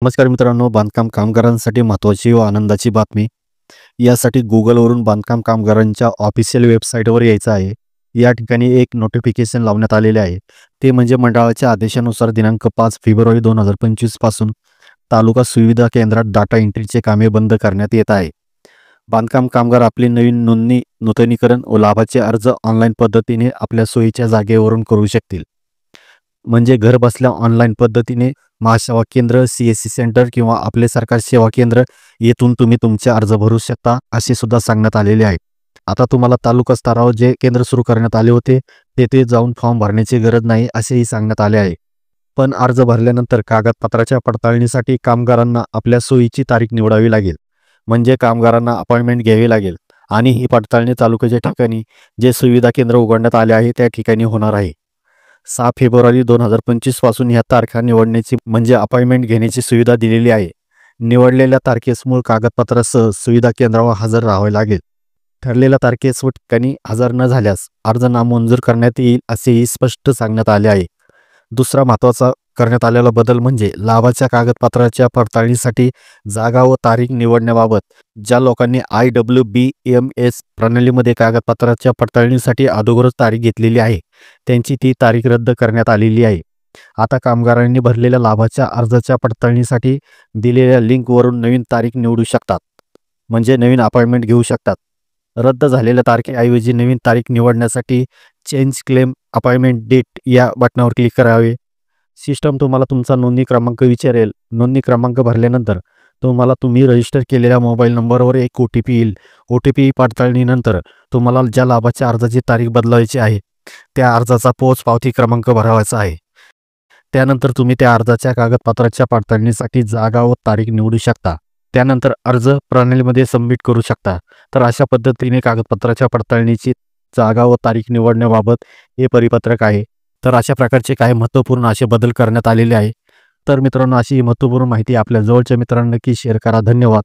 नमस्कार मित्रांनो, बांधकाम कामगारांसाठी महत्त्वाची व आनंदाची बातमी. यासाठी Googleवरून बांधकाम कामगारांच्या ऑफिशियल वेबसाईटवर यायचं आहे. या ठिकाणी एक नोटिफिकेशन लावण्यात आलेले आहे. ते म्हणजे मंडळाच्या आदेशानुसार दिनांक 5 फेब्रुवारी 2025 पासून तालुका सुविधा केंद्रात डाटा एंट्रीचे कामे बंद करण्यात येत आहे. बांधकाम कामगार आपली नवीन नोंदणी, नूतनीकरण व लाभाचे अर्ज ऑनलाईन पद्धतीने आपल्या सोयीच्या जागेवरून करू शकतील. म्हणजे घर बसल्या ऑनलाईन पद्धतीने महासेवा केंद्र, CSC सेंटर किंवा आपले सरकार सेवा केंद्र येथून तुम्ही तुमचे अर्ज भरू शकता, असे सुद्धा सांगण्यात आलेले आहे. आता तुम्हाला तालुका स्तरावर जे केंद्र सुरू करण्यात आले होते तेथे जाऊन फॉर्म भरण्याची गरज नाही, असेही सांगण्यात आले आहे. पण अर्ज भरल्यानंतर कागदपत्राच्या पडताळणीसाठी कामगारांना आपल्या सोयीची तारीख निवडावी लागेल. म्हणजे कामगारांना अपॉइंटमेंट घ्यावी लागेल आणि ही पडताळणी तालुक्याच्या ठिकाणी जे सुविधा केंद्र उघडण्यात आले आहे त्या ठिकाणी होणार आहे. 6 फेब्रुवारी 2025 पासून ह्या तारखा निवडण्याची म्हणजे अपॉइंटमेंट घेण्याची सुविधा दिलेली आहे. निवडलेल्या तारखेस मूळ कागदपत्रासह सुविधा केंद्रावर हजर राहावे लागेल. ठरलेल्या तारखेस व ठिकाणी हजर न झाल्यास अर्ज नामंजूर करण्यात येईल, असेही स्पष्ट सांगण्यात आले आहे. दुसरा महत्त्वाचा करण्यात आलेला बदल म्हणजे लाभाच्या कागदपत्राच्या पडताळणीसाठी जागा व तारीख निवडण्याबाबत ज्या लोकांनी IWBMS प्रणालीमध्ये कागदपत्राच्या पडताळणीसाठी अगोदरच तारीख घेतलेली आहे त्यांची ती तारीख रद्द करण्यात आलेली आहे. आता कामगारांनी भरलेल्या लाभाच्या अर्जाच्या पडताळणीसाठी दिलेल्या लिंकवरून नवीन तारीख निवडू शकतात, म्हणजे नवीन अपॉइंटमेंट घेऊ शकतात. रद्द झालेल्या तारखेऐवजी नवीन तारीख निवडण्यासाठी चेंज क्लेम अपॉइंटमेंट डेट या बटनावर क्लिक करावे. सिस्टम तुम्हाला तुमचा नोंदणी क्रमांक विचारेल. नोंदणी क्रमांक भरल्यानंतर तुम्ही रजिस्टर केलेल्या मोबाईल नंबरवर एक OTP येईल. OTP पडताळणीनंतर तुम्हाला ज्या लाभाच्या अर्जाची तारीख बदलायची आहे त्या अर्जाचा पोच पावती क्रमांक भरावायचा आहे. त्यानंतर तुम्ही त्या अर्जाच्या कागदपत्राच्या पडताळणीसाठी जागा व तारीख निवडू शकता. त्यानंतर अर्ज प्रणालीमध्ये सबमिट करू शकता. तर अशा पद्धतीने कागदपत्राच्या पडताळणीची जागा व तारीख निवडण्याबाबत हे परिपत्रक आहे. तर अशा प्रकारचे काही महत्त्वपूर्ण असे बदल करण्यात आलेले आहे. तर मित्रांनो, अशी महत्त्वपूर्ण माहिती आपल्या जवळच्या मित्रांना नक्की शेअर करा. धन्यवाद.